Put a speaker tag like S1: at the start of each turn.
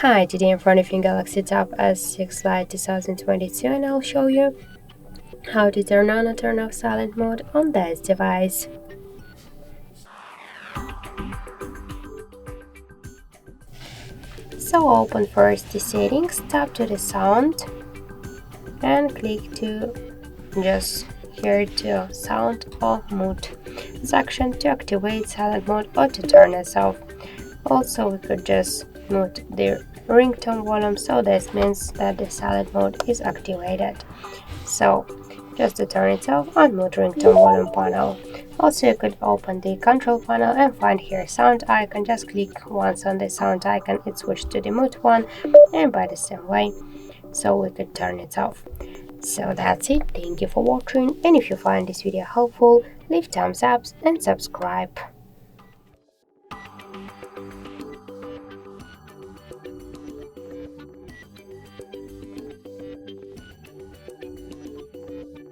S1: Hi, today in front of you Galaxy Tab S6 Lite 2022 and I'll show you how to turn on or turn off silent mode on this device. So open first the settings, tap to the sound and click to just here to sound or mode section to activate silent mode or to turn it off. Also, we could just mute the ringtone volume, so this means that the silent mode is activated. So just to turn it off, unmute ringtone volume panel. Also, you could open the control panel and find here sound icon. Just click once on the sound icon, it switched to the mute one, and by the same way, so we could turn it off. So that's it. Thank you for watching, and if you find this video helpful, leave thumbs up and subscribe.